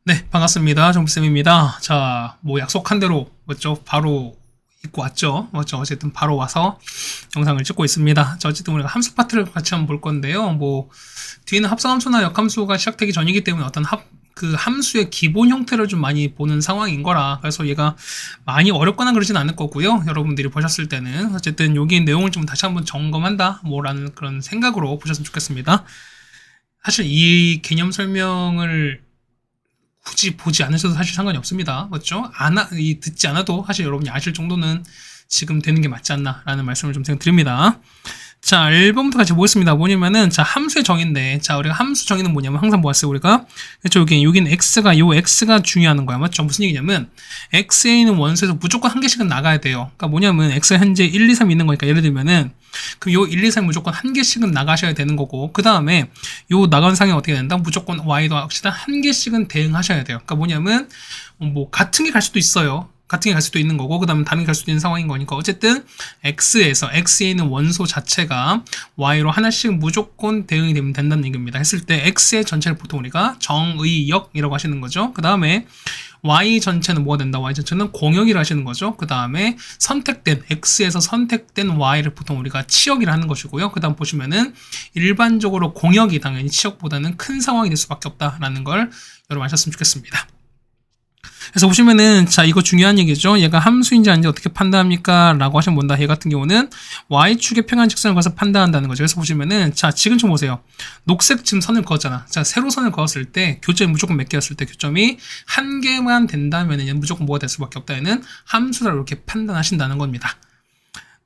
네, 반갑습니다. 정비쌤입니다. 자, 뭐 약속한 대로, 맞죠? 바로 입고 왔죠? 맞죠? 어쨌든 바로 와서 영상을 찍고 있습니다. 자, 어쨌든 우리가 함수 파트를 같이 한번 볼 건데요. 뭐, 뒤에는 합성함수나 역함수가 시작되기 전이기 때문에 어떤 그 함수의 기본 형태를 좀 많이 보는 상황인 거라. 그래서 얘가 많이 어렵거나 그러진 않을 거고요. 여러분들이 보셨을 때는. 어쨌든 여기 내용을 좀 다시 한번 점검한다. 뭐라는 그런 생각으로 보셨으면 좋겠습니다. 사실 이 개념 설명을 굳이 보지 않으셔도 사실 상관이 없습니다. 맞죠? 듣지 않아도 사실 여러분이 아실 정도는 지금 되는 게 맞지 않나라는 말씀을 좀 드립니다. 자, 1번부터 같이 보겠습니다. 뭐냐면은, 자, 함수의 정의인데, 자, 우리가 함수 정의는 뭐냐면, 항상 보았어요, 우리가. 그렇죠, 여기는 X가 중요한 거야. 맞죠? 무슨 얘기냐면, X에 있는 원소에서 무조건 한 개씩은 나가야 돼요. 그러니까 뭐냐면, X가 현재 1, 2, 3 있는 거니까, 예를 들면은, 그럼 요 1, 2, 3 무조건 한 개씩은 나가셔야 되는 거고, 그 다음에, 요 나간 상이 어떻게 된다? 무조건 Y도 역시나 한 개씩은 대응하셔야 돼요. 그러니까 뭐냐면, 뭐, 같은 게 갈 수도 있어요. 같은 게 갈 수도 있는 거고, 그 다음에 다른 게 갈 수도 있는 상황인 거니까, 어쨌든, X에 있는 원소 자체가 Y로 하나씩 무조건 대응이 되면 된다는 얘기입니다. 했을 때, X의 전체를 보통 우리가 정의역이라고 하시는 거죠. 그 다음에, Y 전체는 뭐가 된다? Y 전체는 공역이라 하시는 거죠. 그 다음에 X에서 선택된 Y를 보통 우리가 치역이라 하는 것이고요. 그 다음 보시면은 일반적으로 공역이 당연히 치역보다는 큰 상황이 될 수밖에 없다라는 걸 여러분 아셨으면 좋겠습니다. 그래서 보시면은, 자, 이거 중요한 얘기죠. 얘가 함수인지 아닌지 어떻게 판단합니까? 라고 하시면 뭔다. 얘 같은 경우는 Y축의 평행 직선을 그어서 판단한다는 거죠. 그래서 보시면은, 자, 지금 좀 보세요. 녹색 지금 선을 그었잖아. 자, 세로 선을 그었을 때, 교점이 무조건 몇 개였을 때, 교점이 한 개만 된다면, 얘는 무조건 뭐가 될 수밖에 없다. 얘는 함수라 이렇게 판단하신다는 겁니다.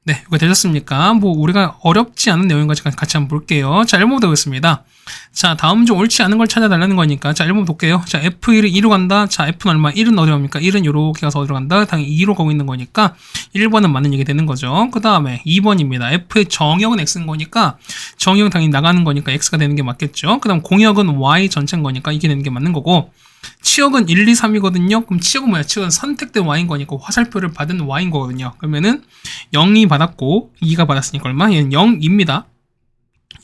네, 이거 되셨습니까? 뭐, 우리가 어렵지 않은 내용인 것 같이 한번 볼게요. 자, 1번부터 보겠습니다. 자, 다음 중 옳지 않은 걸 찾아달라는 거니까. 자, 1번 볼게요. 자, F1이 2로 간다. 자, F는 얼마? 1은 어디로 갑니까? 1은 요렇게 가서 어디로 간다? 당연히 2로 가고 있는 거니까 1번은 맞는 얘기 되는 거죠. 그 다음에 2번입니다. F의 정역은 X인 거니까 정역은 당연히 나가는 거니까 X가 되는 게 맞겠죠. 그 다음 공역은 Y 전체인 거니까 이게 되는 게 맞는 거고, 치역은 1, 2, 3이거든요. 그럼 치역은 뭐야? 치역은 선택된 Y인 거니까 화살표를 받은 Y인 거거든요. 그러면은 0이 받았고 2가 받았으니까 얼마? 얘는 0입니다.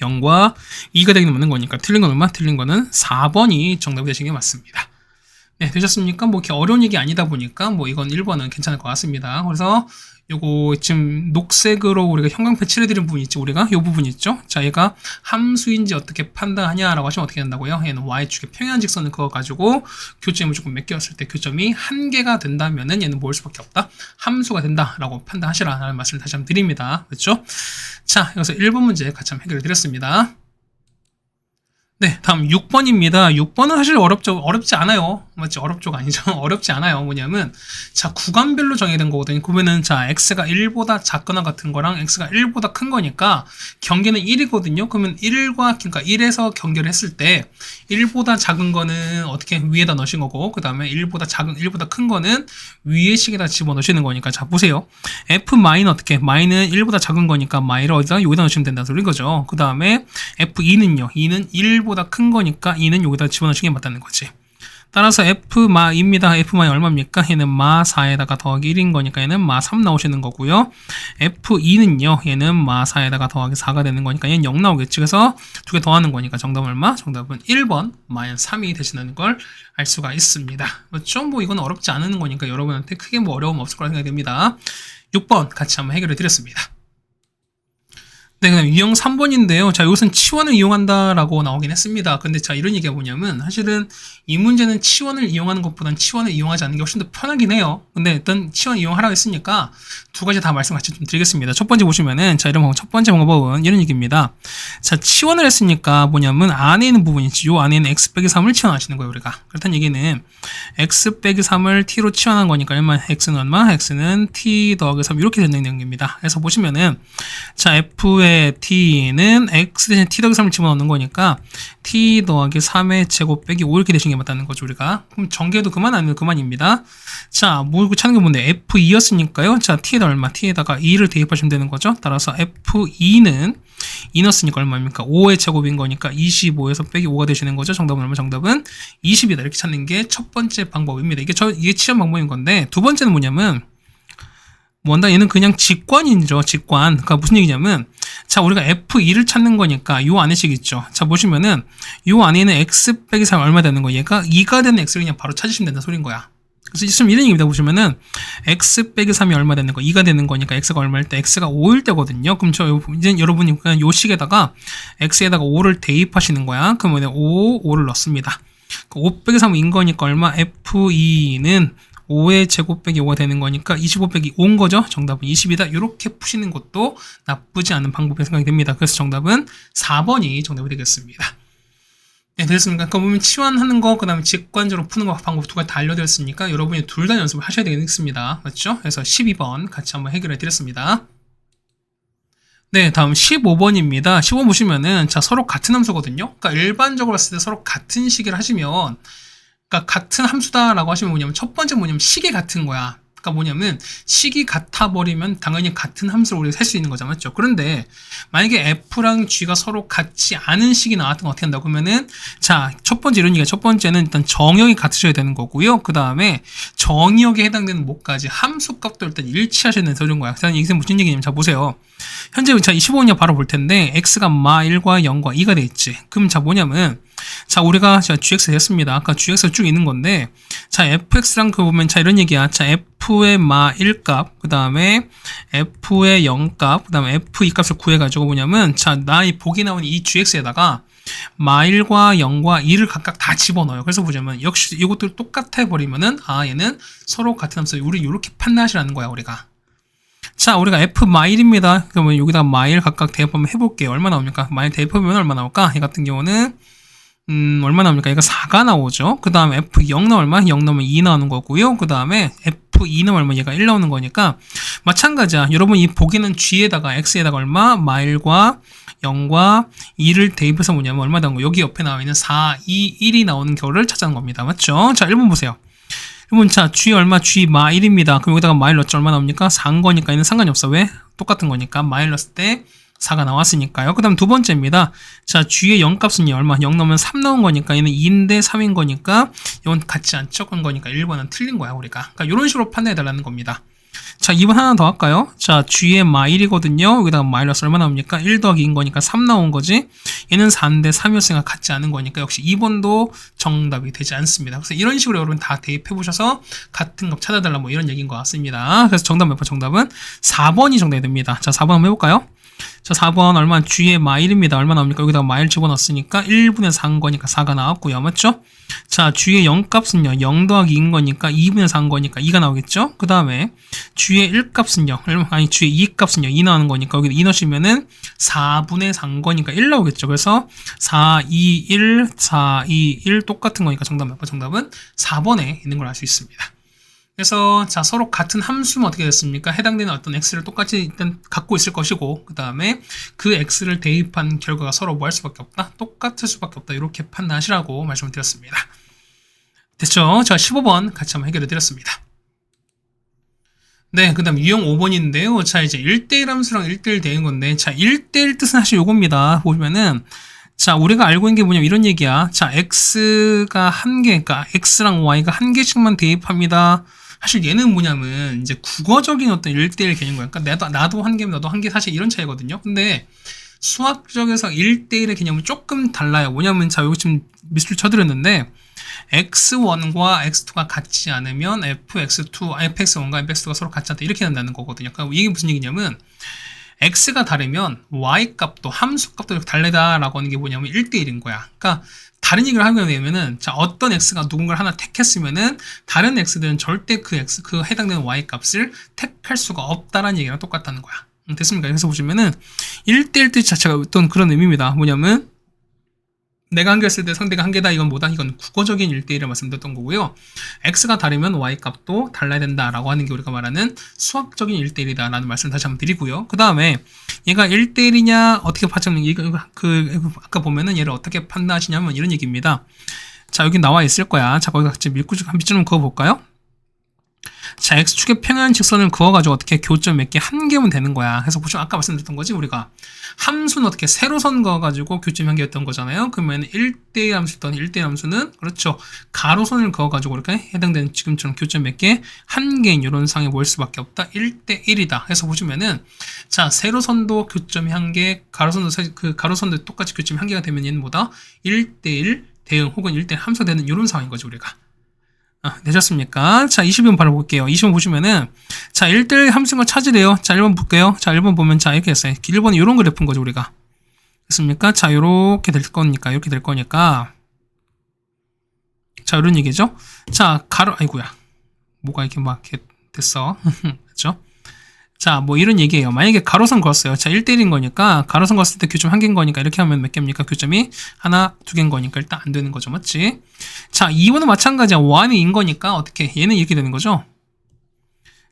0과 2가 되기는 맞는 거니까 틀린 건 얼마? 틀린 거는 4번이 정답이 되시는 게 맞습니다. 네, 되셨습니까? 뭐 이렇게 어려운 얘기 아니다 보니까 뭐 이건 1번은 괜찮을 것 같습니다. 그래서 요거 지금 녹색으로 우리가 형광펜 칠해드린 부분 있죠, 우리가 요 부분 있죠. 자, 얘가 함수인지 어떻게 판단하냐라고 하시면 어떻게 된다고요? 얘는 Y축의 평행 직선을 그어가지고 교점이 무조건 몇 개였을 때 교점이 한 개가 된다면은 얘는 뭘 수밖에 없다? 함수가 된다라고 판단하시라는 말씀을 다시 한번 드립니다. 그렇죠? 자, 여기서 1번 문제 같이 한번 해결해 드렸습니다. 네, 다음 6번입니다. 6번은 사실 어렵지 않아요. 맞지? 어렵죠가 아니죠. 어렵지 않아요. 뭐냐면, 자, 구간별로 정해진 거거든요. 그러면은, 자, x가 1보다 작거나 같은 거랑 x가 1보다 큰 거니까, 경계는 1이거든요. 그러면 그러니까 1에서 경계를 했을 때, 1보다 작은 거는 어떻게 위에다 넣으신 거고, 그 다음에 1보다 큰 거는 위에 식에다 집어 넣으시는 거니까, 자, 보세요. f-는 어떻게? 마이는 1보다 작은 거니까, 마이를 여기다 넣으시면 된다는 소리인 거죠. 그 다음에, f2는요. 2는 1보다 큰 거니까 2는 여기다 집어넣으시는 게 맞다는 거지. 따라서 F마입니다. F마이 얼마입니까? 얘는 마 4에다가 더하기 1인 거니까 얘는 마 3 나오시는 거고요. F2는요. 얘는 마 4에다가 더하기 4가 되는 거니까 얘는 0 나오겠지. 그래서 두 개 더하는 거니까 정답은 얼마? 정답은 1번 마이너스 3이 되시는 걸 알 수가 있습니다. 그렇죠? 뭐 이건 어렵지 않은 거니까 여러분한테 크게 뭐 어려움 없을 거라 생각이 됩니다. 6번 같이 한번 해결해 드렸습니다. 네, 그다음 유형 3번인데요. 자, 이것은 치원을 이용한다라고 나오긴 했습니다. 근데 자, 이런 얘기가 뭐냐면, 사실은 이 문제는 치원을 이용하는 것보단 치원을 이용하지 않는 게 훨씬 더 편하긴 해요. 근데 일단 치원 이용하라고 했으니까 두 가지 다 말씀 같이 좀 드리겠습니다. 첫 번째 보시면은, 자, 첫 번째 방법은 이런 얘기입니다. 자, 치원을 했으니까 뭐냐면, 안에 있는 부분이 있지. 요 안에는 x 빼기 3을 치원하시는 거예요, 우리가. 그렇다는 얘기는, x 빼기 3을 t로 치원한 거니까, 얼마? x는 얼마? x는 t 더하기 3, 이렇게 되는 내용입니다. 그래서 보시면은, 자, f의 t는 x 대신 t 더하기 3을 집어넣는 거니까 t 더하기 3의 제곱 빼기 5 이렇게 되시는 게 맞다는 거죠, 우리가. 그럼 전개도 그만 아니면 그만입니다. 자, 뭐 찾는 게 뭔데? f2였으니까요. 자, t에다 얼마? t에다가 2를 대입하시면 되는 거죠. 따라서 f2는 2 넣었으니까 얼마입니까? 5의 제곱인 거니까 25에서 빼기 5가 되시는 거죠. 정답은 얼마? 정답은 20이다. 이렇게 찾는 게 첫 번째 방법입니다. 이게 치환 방법인 건데, 두 번째는 뭐냐면, 뭔다? 얘는 그냥 직관이죠. 직관. 그러니까 무슨 얘기냐면, 자, 우리가 F2를 찾는 거니까 요 안에식 있죠. 자, 보시면은 요 안에는 x 빼기 3이 얼마 되는 거? 얘가 2가 되는 x를 그냥 바로 찾으시면 된다는 소린 거야. 그래서 지금 이런 얘기입니다. 보시면은 x 빼기 3이 얼마 되는 거? 2가 되는 거니까 x가 얼마일 때? x가 5일 때거든요. 그럼 이제 여러분이 그냥 요 식에다가 x에다가 5를 대입하시는 거야. 그러면 5를 넣습니다. 5 빼기 3인 거니까 얼마? F2는 5의 제곱 빼기 5가 되는 거니까 25 빼기 5인 거죠. 정답은 20이다. 이렇게 푸시는 것도 나쁘지 않은 방법이 생각이 됩니다. 그래서 정답은 4번이 정답이 되겠습니다. 네, 됐습니까? 그러니까 보면 치환하는 거, 그 다음에 직관적으로 푸는 거 방법 두 가지 다 알려드렸으니까 여러분이 둘 다 연습을 하셔야 되겠습니다. 맞죠? 그래서 12번 같이 한번 해결해 드렸습니다. 네, 다음 15번입니다. 15번 보시면은, 자, 서로 같은 함수거든요? 그러니까 일반적으로 봤을 때 서로 같은 식을 하시면, 그러니까 같은 함수다라고 하시면 뭐냐면, 첫 번째 뭐냐면 식이 같은 거야. 그러니까 뭐냐면 식이 같아 버리면 당연히 같은 함수를 우리가 셀 수 있는 거죠, 맞죠? 그런데 만약에 f랑 g가 서로 같지 않은 식이 나왔던 거 어떻게 한다고 그러면은, 자, 첫 번째 이런 얘기가, 첫 번째는 일단 정역이 같으셔야 되는 거고요. 그 다음에 정역에 해당되는 뭐까지 함수값도 일단 일치하셔야 되는 그런 거야. 그래서 이게 무슨 얘기냐면, 자, 보세요. 현재 자 25년 바로 볼 텐데 x가 마 1과 0과 2가 돼 있지. 그럼 자 뭐냐면, 자, 우리가 자 gx 했습니다. 아까 gx가 쭉 있는 건데, 자, fx랑 그 보면 자 이런 얘기야. 자, f의 마 1값, 그 다음에 f의 0값, 그 다음에 f 2값을 구해가지고 뭐냐면, 자, 나 이 보기 나온 이 gx에다가 마 1과 0과 2를 각각 다 집어넣어요. 그래서 보자면 역시 이것들 똑같아 버리면은, 아, 얘는 서로 같은 함수, 우리 이렇게 판단하시라는 거야, 우리가. 자, 우리가 f 마1입니다. 그러면 여기다 마1 각각 대입하면 해볼게요. 얼마 나옵니까? 마1 대입하면 얼마 나올까? 이 같은 경우는 얼마 나옵니까? 얘가 4가 나오죠. 그 다음에 f0는 얼마? 0 넣으면 2 나오는 거고요. 그 다음에 f2는 얼마? 얘가 1 나오는 거니까 마찬가지야. 여러분 이 보기는 g에다가 x에다가 얼마? 마1과 0과 2를 대입해서 뭐냐면 얼마 나온 거? 여기 옆에 나와 있는 4, 2, 1이 나오는 결을 찾자는 겁니다. 맞죠? 자, 1번 보세요. 1번 자, g 얼마? g 마 1입니다. 그럼 여기다가 마일 넣었죠? 얼마 나옵니까? 4인 거니까 얘는 상관이 없어. 왜? 똑같은 거니까 마일 넣었을 때 4가 나왔으니까요. 그 다음 두 번째입니다. 자, g의 0값은요, 얼마? 0 넣으면 3 나온 거니까 얘는 2인데 3인 거니까 이건 같지 않죠? 그런 거니까 1번은 틀린 거야, 우리가. 그러니까 이런 식으로 판단해 달라는 겁니다. 자, 2번 하나 더 할까요? 자, g의 마1이거든요. 여기다가 마이너스 얼마 나옵니까? 1 더하기 2인 거니까 3 나온 거지. 얘는 4인데 3이었으니까 같지 않은 거니까 역시 2번도 정답이 되지 않습니다. 그래서 이런 식으로 여러분 다 대입해 보셔서 같은 값 찾아달라 뭐 이런 얘기인 것 같습니다. 그래서 정답 몇 번? 정답은 4번이 정답이 됩니다. 자, 4번 한번 해볼까요? 자, 4번 얼마? g의 마1입니다. 얼마 나옵니까? 여기다가 마1 집어넣었으니까 1분의 4인 거니까 4가 나왔고요. 맞죠? 자, g의 0값은요. 0 더하기 2인 거니까 2분의 4인 거니까 2가 나오겠죠? 그 다음에 g의 1값은요. 아니, g의 2값은요. 2 나오는 거니까 여기 2 넣으시면은 4분의 4인 거니까 1 나오겠죠? 그래서 4, 2, 1, 4, 2, 1 똑같은 거니까 정답 몇 번? 정답은 4번에 있는 걸 알 수 있습니다. 그래서 자, 서로 같은 함수면 어떻게 됐습니까? 해당되는 어떤 x를 똑같이 일단 갖고 있을 것이고, 그 다음에 그 x를 대입한 결과가 서로 뭐 할 수밖에 없다? 똑같을 수밖에 없다. 이렇게 판단하시라고 말씀을 드렸습니다. 됐죠? 자, 15번 같이 한번 해결해 드렸습니다. 네, 그 다음 유형 5번인데요. 자, 이제 1대1 함수랑 1대1 대인 건데, 자, 1대1 뜻은 사실 요겁니다. 보시면은, 자, 우리가 알고 있는 게 뭐냐면 이런 얘기야. 자, x가 한 개, 그러니까 x랑 y가 한 개씩만 대입합니다. 사실 얘는 뭐냐면 이제 국어적인 어떤 1대1 개념인 거야. 그러니까 나도 한 개면 너도 한 개, 사실 이런 차이거든요. 근데 수학적에서 1대1의 개념은 조금 달라요. 뭐냐면 자, 여기 지금 미술 쳐드렸는데 x1과 x2가 같지 않으면 fx1과 fx2가 서로 같지 않다 이렇게 된다는 거거든요. 그러니까 이게 무슨 얘기냐면 x가 다르면 y값도 함수값도 다르다라고 하는 게 뭐냐면 1대1인 거야. 그러니까 다른 얘기를 하게 되면은, 자, 어떤 x가 누군가를 하나 택했으면은 다른 x들은 절대 그 해당되는 y 값을 택할 수가 없다라는 얘기랑 똑같다는 거야. 됐습니까? 그래서 보시면은 1대1 뜻 자체가 어떤 그런 의미입니다. 뭐냐면 내가 한 개였을 때 상대가 한 개다, 이건 뭐다? 이건 국어적인 1대1을 말씀드렸던 거고요. x가 다르면 y 값도 달라야 된다라고 하는 게 우리가 말하는 수학적인 1대1이다 라는 말씀을 다시 한번 드리고요. 그 다음에 얘가 1대1이냐 어떻게 판단하는 아까 보면은 얘를 어떻게 판단하시냐면 이런 얘기입니다. 자, 여기 나와 있을 거야. 자, 거기 같이 밑줄 한번 그어볼까요? 자, x축의 평행 직선을 그어가지고 어떻게 교점 몇 개 한 개면 되는 거야. 그래서 보시면 아까 말씀드렸던 거지, 우리가. 함수는 어떻게 세로선 그어가지고 교점 한 개였던 거잖아요. 그러면 1대1 함수였던 1대1 함수는, 그렇죠. 가로선을 그어가지고 이렇게 해당되는 지금처럼 교점 몇 개, 한 개인 이런 상에 모일 수밖에 없다. 1대1이다. 해서 보시면은, 자, 세로선도 교점이 한 개, 가로선도 똑같이 교점이 한 개가 되면 얘는 뭐다? 1대1 대응 혹은 1대1 함수가 되는 이런 상황인 거죠, 우리가. 되셨습니까? 자, 20번 바로 볼게요. 20번 보시면은, 자, 1대1 함수인 걸 찾으래요. 자, 1번 볼게요. 자, 1번 보면, 자, 이렇게 했어요. 1번은 이런 그래프인 거죠, 우리가. 됐습니까? 자, 요렇게 될 거니까, 이렇게 될 거니까. 자, 이런 얘기죠. 자, 아이고야. 뭐가 이렇게 막, 이렇게 됐어. 그쵸? 자, 뭐 이런 얘기예요. 만약에 가로선 그었어요. 자, 1대1인 거니까, 가로선 그었을 때 교점 한 개인 거니까, 이렇게 하면 몇 개입니까? 교점이 하나, 두 개인 거니까 일단 안 되는 거죠. 맞지? 자, 2번은 마찬가지야. y는 인 거니까, 어떻게? 얘는 이렇게 되는 거죠?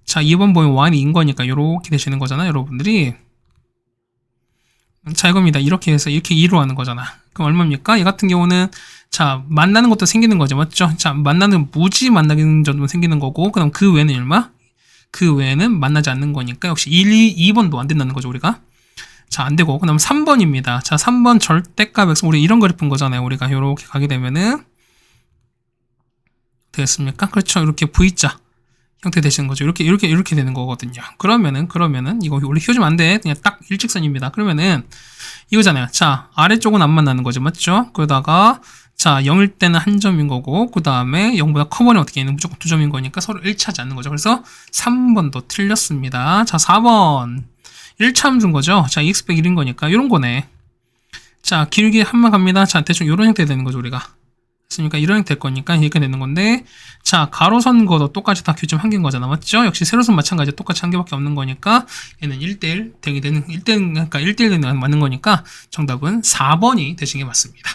자, 2번 보면 y는 인 거니까, 이렇게 되시는 거잖아요, 여러분들이. 자, 이겁니다. 이렇게 해서 이렇게 2로 하는 거잖아. 그럼 얼마입니까? 얘 같은 경우는, 자, 만나는 것도 생기는 거죠. 맞죠? 자, 무지 만나는 점도 생기는 거고, 그럼 그 외에는 얼마? 그 외에는 만나지 않는 거니까 역시 2번도 안 된다는 거죠, 우리가. 자, 안 되고. 그 다음 3번입니다. 자, 3번 절대값 x. 우리 이런 그래프인 거잖아요. 우리가 이렇게 가게 되면은. 되겠습니까? 그렇죠. 이렇게 V자 형태 되시는 거죠. 이렇게 되는 거거든요. 그러면은, 이거 원래 키워주면 안 돼. 그냥 딱 일직선입니다. 그러면은, 이거잖아요. 자, 아래쪽은 안 만나는 거죠. 맞죠? 그러다가, 자, 0일 때는 한 점인 거고, 그 다음에 0보다 커버는 어떻게 있는 무조건 두 점인 거니까 서로 일치하지 않는 거죠. 그래서 3번도 틀렸습니다. 자, 4번. 1차 함수인 거죠. 자, x 100 1인 거니까, 이런 거네. 자, 길게 한번 갑니다. 자, 대충 이런 형태 되는 거죠, 우리가. 그러니까 이런 형태 될 거니까 이렇게 되는 건데, 자, 가로선 거도 똑같이 다 교점 한 개인 거잖아. 맞죠? 역시 세로선 마찬가지 똑같이 한 개밖에 없는 거니까, 얘는 1대1 대응이 되는, 1대1 대응 맞는 거니까, 정답은 4번이 되신 게 맞습니다.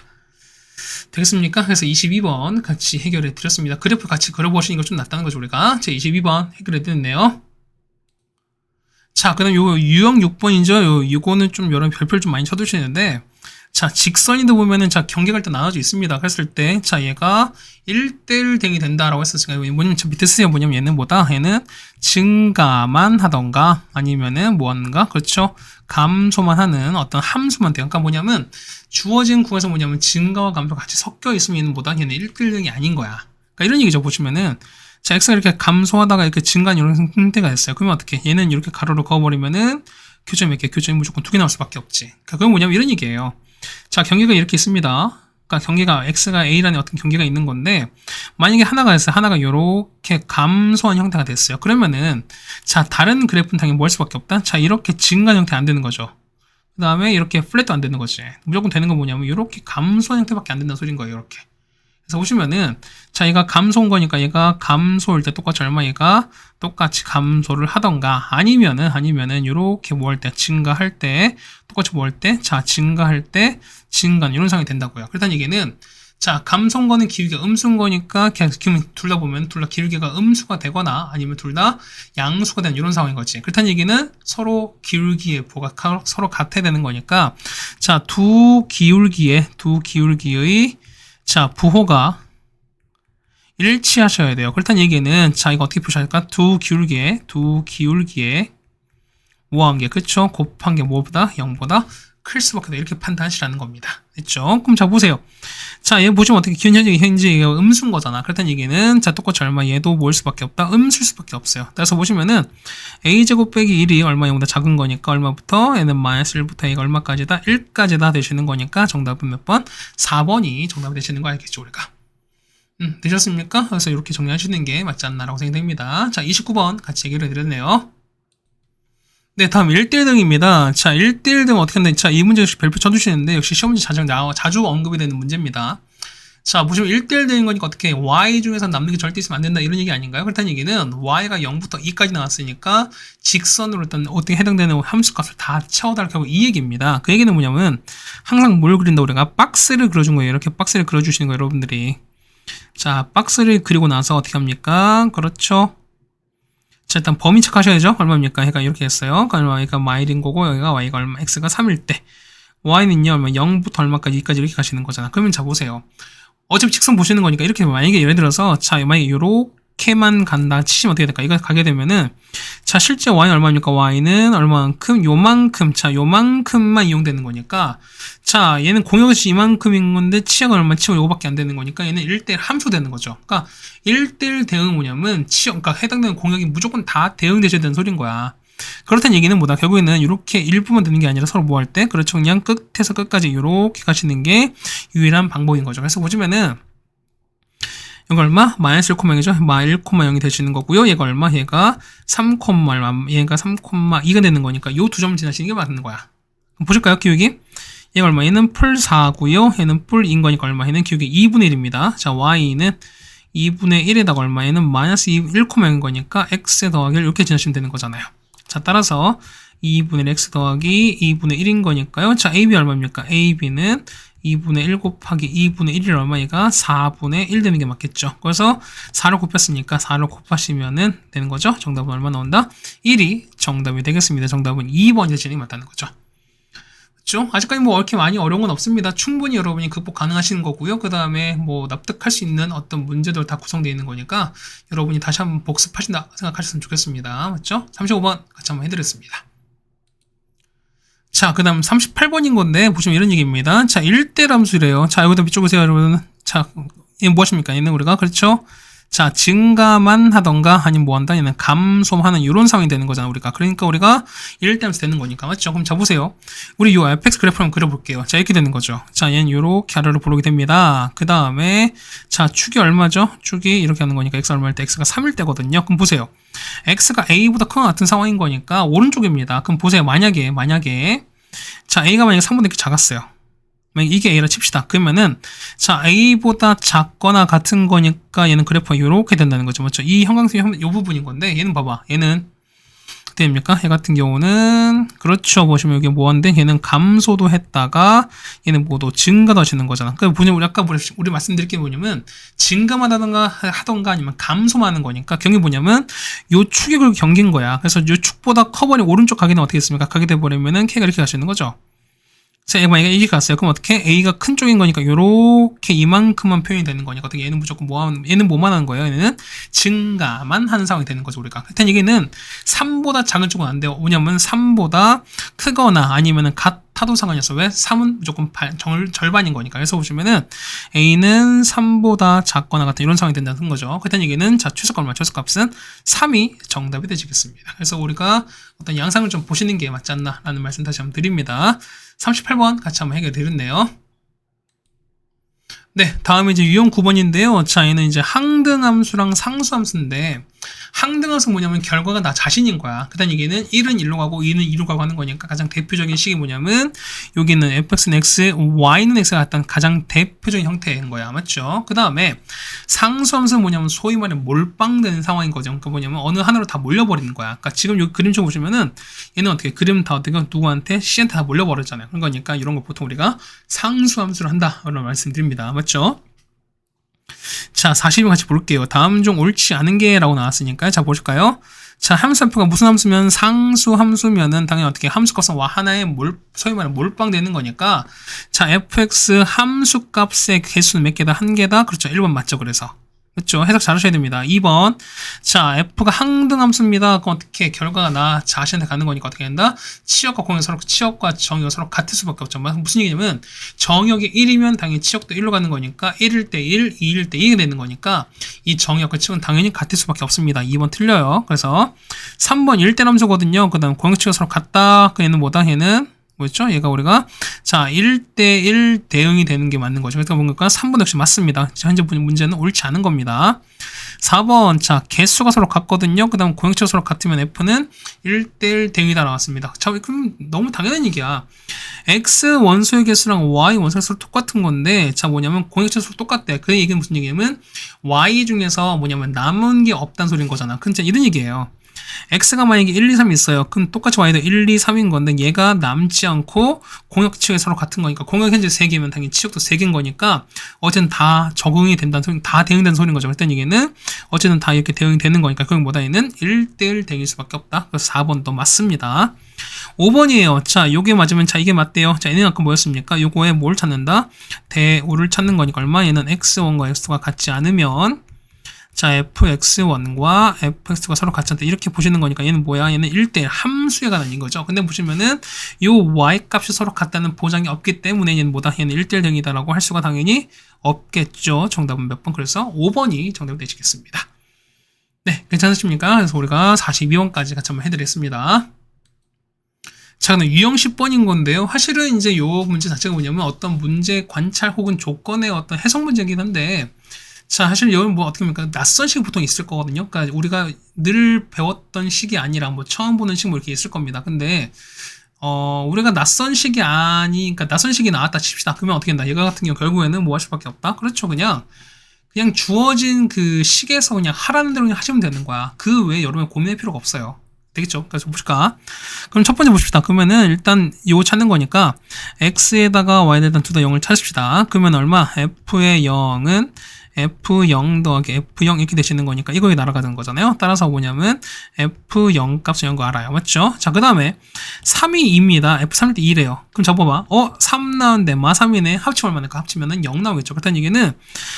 되겠습니까? 그래서 22번 같이 해결해 드렸습니다. 그래프 같이 그려보시는 거 좀 낫다는 거죠, 우리가. 자, 22번 해결해 드렸네요. 자, 그 다음 요 유형 6번이죠. 요거는 좀 여러분 별표를 좀 많이 쳐두시는데, 자, 직선이다 보면은, 자, 경계가 일단 나눠져 있습니다. 그랬을 때, 자, 얘가 1대1 대응이 된다라고 했었으니까, 뭐냐면, 저 밑에 쓰여 뭐냐면, 얘는 증가만 하던가, 아니면은, 뭐하는가? 그렇죠? 감소만 하는 어떤 함수만 돼요. 그러니까 뭐냐면, 주어진 구에서 뭐냐면, 증가와 감소가 같이 섞여 있으면 얘는 뭐다? 얘는 1대1 대응이 아닌 거야. 그러니까 이런 얘기죠. 보시면은, 자, x가 이렇게 감소하다가 이렇게 증가 이런 형태가 됐어요. 그러면 어떻게? 얘는 이렇게 가로로 그어버리면은, 교점이 이렇게, 교점이 무조건 두 개 나올 수밖에 없지. 그러니까 그건 뭐냐면, 이런 얘기예요. 자, 경계가 이렇게 있습니다. 그러니까 경계가 x가 a라는 어떤 경계가 있는 건데, 만약에 하나가 있어요. 하나가 이렇게 감소한 형태가 됐어요. 그러면은, 자, 다른 그래프는 당연히 뭐 할 수밖에 없다. 자, 이렇게 증가한 형태 안 되는 거죠. 그 다음에 이렇게 플랫도 안 되는 거지. 무조건 되는 건 뭐냐면 이렇게 감소한 형태밖에 안 된다는 소리인 거예요. 이렇게. 그래서 보시면은, 자, 얘가 감소인 거니까 얘가 감소일 때 똑같이 얼마 얘가 똑같이 감소를 하던가, 아니면은, 요렇게 뭐 할 때, 증가할 때, 똑같이 뭐 할 때, 자, 증가할 때, 증가는 이런 상황이 된다고요. 그렇다는 얘기는, 자, 감소인 거는 기울기가 음수인 거니까, 둘 다 보면, 둘 다 기울기가 음수가 되거나, 아니면 둘 다 양수가 되는 이런 상황인 거지. 그렇다는 얘기는 서로 기울기의 부호가 서로 같아야 되는 거니까, 자, 두 기울기의, 자, 부호가 일치하셔야 돼요. 그렇다는 얘기는, 자, 이거 어떻게 표시할까? 두 기울기에 뭐한 게, 그쵸? 곱한 게 뭐보다? 0보다 클 수밖에 없다. 이렇게 판단하시라는 겁니다. 됐죠? 그럼 자, 보세요. 자, 얘 보시면 어떻게 현재 음수인 거잖아. 그렇다는 얘기는, 자, 똑같이 얼마? 얘도 뭘 수밖에 없다? 음수일 수밖에 없어요. 따라서 보시면은, a제곱 빼기 1이 얼마 0보다 작은 거니까, 얼마부터? 얘는 마이너스 1부터 a가 얼마까지다? 1까지다 되시는 거니까, 정답은 몇 번? 4번이 정답이 되시는 거 알겠죠, 우리가? 되셨습니까? 그래서 이렇게 정리하시는 게 맞지 않나라고 생각됩니다. 자, 29번 같이 얘기를 해드렸네요. 네, 다음 1대1 등입니다. 자, 1대1 등 어떻게 한다? 자, 이 문제 역시 별표 쳐주시는데, 역시 시험 문제 자주 언급이 되는 문제입니다. 자, 보시면 1대1 등인 거니까 어떻게 y 중에서 남는 게 절대 있으면 안 된다 이런 얘기 아닌가요? 그렇다는 얘기는 y가 0부터 2까지 나왔으니까 직선으로 일단 어떻게 해당되는 함수값을 다 채워달라 결국 이 얘기입니다. 그 얘기는 뭐냐면 항상 뭘 그린다 우리가 박스를 그려준 거예요. 이렇게 박스를 그려주시는 거예요, 여러분들이. 자, 박스를 그리고 나서 어떻게 합니까? 그렇죠. 자, 일단 범위 체크하셔야죠. 얼마입니까? 그러니까 이렇게 했어요. 그러니까 마일인 거고 여기가 y가 얼마, x가 3일 때 y는요 얼마 0부터 얼마까지 2까지 이렇게 가시는 거잖아. 그러면 자 보세요. 어차피 직선 보시는 거니까 이렇게 만약에 예를 들어서 자 만약에 이렇게만 간다 치시면 어떻게 될까? 이거 가게 되면은 자 실제 y는 얼마입니까? y는 얼마만큼? 요만큼. 자 요만큼만 이용되는 거니까 자 얘는 공역이 이만큼인 건데 치역은 얼마? 치역 요거밖에 안 되는 거니까 얘는 1대1 함수 되는 거죠. 그러니까 1대1 대응은 뭐냐면 치역 그러니까 해당되는 공역이 무조건 다 대응되셔야 되는 소린 거야. 그렇다는 얘기는 뭐다? 결국에는 이렇게 일부만 되는 게 아니라 서로 뭐 할 때 그렇죠. 그냥 끝에서 끝까지 이렇게 가시는 게 유일한 방법인 거죠. 그래서 보시면은 이거 얼마? 마이너스 1,0이죠? 1,0이 되시는 거고요. 얘가 얼마? 얘가 3, 얼마? 얘가 3,2가 되는 거니까 요 두 점을 지나시는 게 맞는 거야. 그럼 보실까요? 기울기? 얘가 얼마? 얘는 풀 4고요. 얘는 풀 2인 거니까 얼마? 얘는 기울기 2분의 1입니다. 자, y는 2분의 1에다가 얼마? 얘는 마이너스 1,0인 거니까 x 더하기 1 이렇게 지나시면 되는 거잖아요. 자, 따라서 2분의 1 x 더하기 2분의 1인 거니까요. 자, ab 얼마입니까? ab는 2분의 1 곱하기 2분의 1이 얼마? 얘가 4분의 1 되는 게 맞겠죠. 그래서 4를 곱했으니까 4를 곱하시면은 되는 거죠. 정답은 얼마 나온다? 1이 정답이 되겠습니다. 정답은 2번이 되시는 게 맞다는 거죠. 그렇죠? 아직까지 뭐 이렇게 많이 어려운 건 없습니다. 충분히 여러분이 극복 가능하시는 거고요. 그 다음에 뭐 납득할 수 있는 어떤 문제들 다 구성되어 있는 거니까 여러분이 다시 한번 복습하신다 생각하셨으면 좋겠습니다. 맞죠? 35번 같이 한번 해드렸습니다. 자, 그 다음 38번인 건데, 보시면 이런 얘기입니다. 자, 1대 함수래요. 자, 여기다 비춰보세요, 여러분. 자, 얘는 뭐 하십니까? 얘는 우리가, 그렇죠? 자, 증가만 하던가, 아니면 뭐 한다? 얘는 감소하는 이런 상황이 되는 거잖아, 우리가. 그러니까 우리가 1대 함수 되는 거니까, 맞죠? 그럼 자, 보세요. 우리 요 fx 그래프를 한번 그려볼게요. 자, 이렇게 되는 거죠. 자, 얘는 요렇게 아래로 보르게 됩니다. 그 다음에, 자, 축이 얼마죠? 축이 이렇게 하는 거니까, x 얼마일 때? x가 3일 때거든요. 그럼 보세요. x가 a보다 큰 것 같은 상황인 거니까 오른쪽입니다. 그럼 보세요. 만약에 자 a가 만약에 3분의 이렇게 작았어요. 만약에 이게 a라 칩시다. 그러면은 자 a보다 작거나 같은 거니까 얘는 그래프가 이렇게 된다는 거죠. 맞죠? 이 형광색이 이 부분인 건데 얘는 봐봐. 얘는 어떻게 됩니까? 얘 같은 경우는 그렇죠. 보시면 여기 뭐한데 얘는 감소도 했다가 얘는 뭐도 증가도 하시는 거잖아. 그러니까 보시면 우리 아까 우리 말씀드릴 게 뭐냐면 증가만 하던가 아니면 감소만 하는 거니까 경이 뭐냐면 요 축이 그 경기인 거야. 그래서 요 축보다 커버린 오른쪽 가게 되면 어떻게 됐습니까? 가게 돼버리면은 K가 이렇게 가시는 거죠. 자, 만약에 이렇게 갔어요. 그럼 어떻게? A가 큰 쪽인 거니까 요렇게 이만큼만 표현이 되는 거니까 어떻게 얘는 무조건 얘는 뭐만 하는 거예요? 얘는 증가만 하는 상황이 되는 거죠, 우리가. 일단 얘기는 3보다 작은 쪽은 안 돼요. 왜냐면 3보다 크거나 아니면은 같아도 상관이었어. 왜? 3은 무조건 절반인 거니까. 그래서 보시면은 A는 3보다 작거나 같은 이런 상황이 된다는 거죠. 그렇다는 얘기는 자, 최소값 얼마? 최소값은 3이 정답이 되시겠습니다. 그래서 우리가 어떤 양상을 좀 보시는 게 맞지 않나 라는 말씀 다시 한번 드립니다. 38번 같이 한번 해결해 드렸네요. 네, 다음에 이제 유형 9번인데요. 자, 얘는 이제 항등함수랑 상수함수인데, 항등함수 뭐냐면 결과가 나 자신인 거야. 그다음 얘기는 1은 1로 가고 2는 2로 가고 하는 거니까 가장 대표적인 식이 뭐냐면, 여기는 fx는 x, y는 x가 같다는 가장 대표적인 형태인 거야. 맞죠? 그 다음에 상수함수는 뭐냐면 소위 말해 몰빵되는 상황인 거죠. 그러니까 뭐냐면 어느 하나로 다 몰려버리는 거야. 그러니까 지금 여기 그림처럼 보시면은 얘는 어떻게 그림 다 어떻게 누구한테 C한테 다 몰려버렸잖아요. 그러니까 이런 거 보통 우리가 상수함수를 한다. 라고 말씀드립니다. 맞죠? 자, 40번 같이 볼게요. 다음 중 옳지 않은 게 라고 나왔으니까. 자, 보실까요? 자, 함수함수가 무슨 함수면 상수 함수면은 당연히 어떻게 함수값은 하나의 소위 말해 몰빵되는 거니까. 자, fx 함수값의 개수는 몇 개다? 한 개다? 그렇죠. 1번 맞죠. 그래서. 그렇죠. 해석 잘 하셔야 됩니다. 2번. 자, f가 항등함수입니다. 그럼 어떻게 결과가 나 자신한테 가는 거니까 어떻게 된다? 치역과 공역 서로 치역과 정역이 서로 같을 수밖에 없죠. 무슨 얘기냐면 정역이 1이면 당연히 치역도 1로 가는 거니까 1일 때 1, 2일 때 2가 되는 거니까 이 정역과 치역은 당연히 같을 수밖에 없습니다. 2번 틀려요. 그래서 3번 1대 함수거든요. 그다음 공역 치역 서로 같다. 그 얘는 뭐다? 얘는 뭐였죠? 얘가 우리가 자 1대1 대응이 되는 게 맞는 거죠. 그러니까 보니까 3번 역시 맞습니다. 현재 문제는 옳지 않은 겁니다. 4번 자 개수가 서로 같거든요. 그 다음 공역치가 서로 같으면 F는 1대1 대응이다 나왔습니다. 자 그럼 너무 당연한 얘기야. X 원소의 개수랑 Y 원소의 개수랑 똑같은 건데 자 뭐냐면 공역치가 서로 똑같대. 그 얘기는 무슨 얘기냐면 Y 중에서 뭐냐면 남은 게 없다는 소리인 거잖아. 근데 이런 얘기예요. x가 만약에 1, 2, 3 있어요. 그럼 똑같이 y도 1, 2, 3인 건데 얘가 남지 않고 공역 치역이 서로 같은 거니까 공역 현재 3개면 당연히 치역도 3개인 거니까 어쨌든 다 적응이 된다는 소리, 다 대응되는 소리인 거죠. 일단 얘기는 어쨌든 다 이렇게 대응이 되는 거니까 그럼 뭐다 얘는 1대1 대응일 수밖에 없다. 그래서 4번도 맞습니다. 5번이에요. 자, 요게 맞으면 자 이게 맞대요. 자, 얘는 아까 뭐였습니까? 요거에 뭘 찾는다? 대우를 찾는 거니까 얼마? 얘는 x1과 x2가 같지 않으면 자, fx1과 fx가 서로 같이 한다. 이렇게 보시는 거니까 얘는 뭐야? 얘는 1대1 함수에 관한 거죠. 근데 보시면은 요 y 값이 서로 같다는 보장이 없기 때문에 얘는 뭐다? 얘는 1대1 등이다라고 할 수가 당연히 없겠죠. 정답은 몇 번? 그래서 5번이 정답이 되시겠습니다. 네, 괜찮으십니까? 그래서 우리가 42번까지 같이 한번 해드렸습니다. 자, 그럼 유형 10번인 건데요. 사실은 이제 요 문제 자체가 뭐냐면 어떤 문제 관찰 혹은 조건의 어떤 해석 문제이긴 한데, 자, 사실 여기 뭐 어떻게 보니까 낯선 식이 보통 있을 거거든요. 그러니까 우리가 늘 배웠던 식이 아니라 뭐 처음 보는 식 뭐 이렇게 있을 겁니다. 근데 우리가 낯선 식이 그러니까 낯선 식이 나왔다 칩시다. 그러면 어떻게 된다? 얘가 같은 경우 결국에는 뭐 할 수밖에 없다. 그렇죠, 그냥 주어진 그 식에서 그냥 하라는 대로 그냥 하시면 되는 거야. 그 외에 여러분 고민할 필요가 없어요. 되겠죠? 그래서 보실까? 그럼 첫 번째 보십시다. 그러면은 일단 요거 찾는 거니까 x에다가 y에다가 둘 다 0을 찾읍시다. 그러면 얼마? f의 0은 f0 더하기 f0 이렇게 되시는 거니까 이거에 날아가는 거잖아요. 따라서 뭐냐면 f0 값은 0거 알아요. 맞죠? 자, 그 다음에 3이 2입니다. f3일 때 2래요. 그럼 잡아봐. 3 나왔는데 마 3이네. 합치면 얼마니까? 합치면은 0 나오겠죠. 그렇다는 얘기는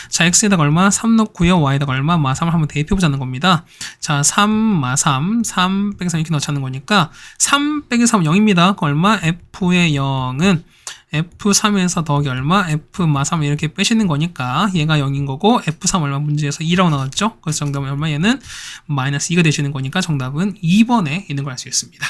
자, x에다가 얼마? 3 넣고요. y에다가 얼마? 마 3을 한번 대입해보자는 겁니다. 자, 3 마 3, 3 빼기 3 이렇게 넣자는 거니까 3 빼기 3은 0입니다. 그 얼마? f의 0은 F3에서 더하기 얼마? F마 3 이렇게 빼시는 거니까 얘가 0인 거고 F3 얼마 문제에서 2라고 나왔죠? 그래서 정답은 얼마? 얘는 마이너스 2가 되시는 거니까 정답은 2번에 있는 걸 알 수 있습니다.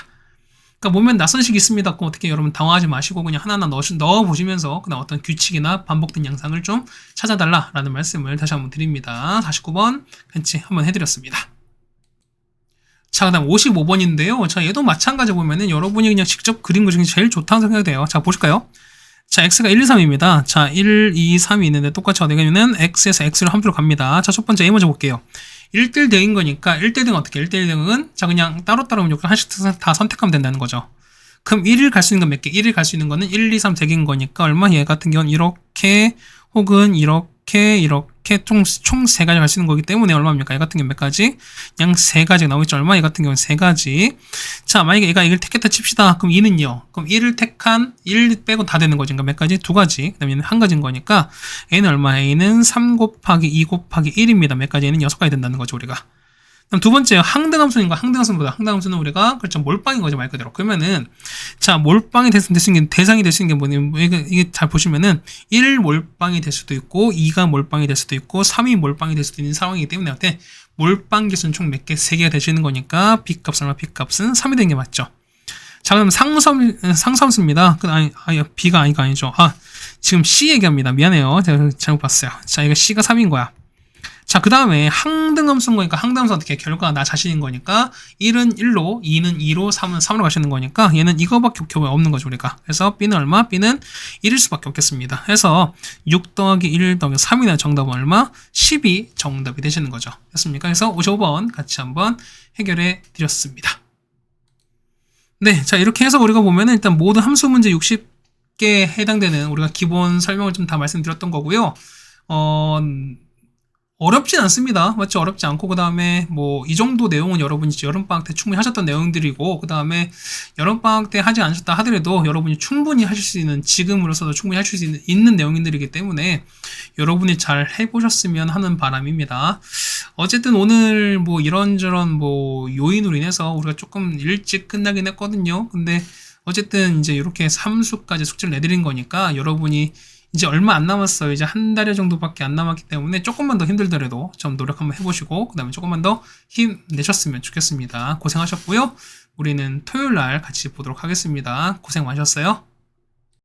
그러니까 보면 낯선식이 있습니다. 어떻게 여러분 당황하지 마시고 그냥 하나하나 넣어보시면서 그다음 어떤 규칙이나 반복된 양상을 좀 찾아달라라는 말씀을 다시 한번 드립니다. 49번 벤치 한번 해드렸습니다. 자, 그 다음 55번인데요. 자, 얘도 마찬가지 보면은 여러분이 그냥 직접 그린 것 중에 제일 좋다는 생각이 돼요. 자, 보실까요? 자, x가 1, 2, 3입니다. 자, 1, 2, 3이 있는데 똑같이 어디 가면은 x에서 x를 함수로 갑니다. 자, 첫 번째 A 먼저 볼게요. 1대1 대인 거니까 1대1 등 어떻게? 1대1 등은 자, 그냥 따로따로 무조건 하나씩 다 선택하면 된다는 거죠. 그럼 1을 갈 수 있는 건 몇 개? 1을 갈 수 있는 거는 1, 2, 3 대인 거니까 얼마? 얘 같은 경우는 이렇게 혹은 이렇게 총 3가지 갈 수 있는 거기 때문에 얼마입니까? 얘 같은 경우는 몇 가지? 그냥 3가지가 나오겠죠. 얼마? 얘 같은 경우는 3가지. 자, 만약에 얘가 이걸 택했다 칩시다. 그럼 2는요? 그럼 1을 택한 1 빼고 다 되는 거지. 그러니까 몇 가지? 2가지. 그 다음에 얘는 1가지인 거니까 A는 얼마? A는 3 곱하기 2 곱하기 1입니다. 몇 가지? A는 6가지 된다는 거죠, 우리가. 그럼 두 번째 항등함수인 거. 항등함수보다 항등함수는 우리가 그렇죠 몰빵인 거죠, 말 그대로. 그러면은 자, 몰빵이 될 수 있는 게 대상이 될 수 있는 게 뭐냐면 이게 잘 보시면은 1 몰빵이 될 수도 있고 2가 몰빵이 될 수도 있고 3이 몰빵이 될 수도 있는 상황이기 때문에 어때? 몰빵 개수는 총 몇 개? 3개가 되시는 거니까 B 값은 얼마? B 값은 3이 되는 게 맞죠. 자, 그럼 상수함수입니다. B가 아니죠. 지금 C 얘기합니다. 미안해요. 제가 잘못 봤어요. 자, 이거 C가 3인 거야. 자, 그 다음에 항등함수인 거니까 항등함수 어떻게? 결과가 나 자신인 거니까 1은 1로, 2는 2로, 3은 3으로 가시는 거니까 얘는 이거밖에 없는 거죠, 우리가. 그래서 B는 얼마? B는 1일 수밖에 없겠습니다. 해서 6 더하기 1 더하기 3이나 정답은 얼마? 10이 정답이 되시는 거죠. 됐습니까? 그래서 55번 같이 한번 해결해 드렸습니다. 네, 자, 이렇게 해서 우리가 보면은 일단 모든 함수 문제 60개에 해당되는 우리가 기본 설명을 좀 다 말씀드렸던 거고요. 어렵진 않습니다. 맞죠? 어렵지 않고, 그 다음에 뭐 이 정도 내용은 여러분이 여름방학 때 충분히 하셨던 내용들이고, 그 다음에 여름방학 때 하지 않으셨다 하더라도 여러분이 충분히 하실 수 있는, 지금으로서도 충분히 하실 수 있는 내용들이기 때문에 여러분이 잘 해보셨으면 하는 바람입니다. 어쨌든 오늘 뭐 이런저런 뭐 요인으로 인해서 우리가 조금 일찍 끝나긴 했거든요. 근데 어쨌든 이제 이렇게 3수까지 숙제를 내드린 거니까 여러분이 이제 얼마 안 남았어요. 이제 한 달 정도밖에 안 남았기 때문에 조금만 더 힘들더라도 좀 노력 한번 해보시고 그 다음에 조금만 더 힘내셨으면 좋겠습니다. 고생하셨고요. 우리는 토요일 날 같이 보도록 하겠습니다. 고생 많으셨어요.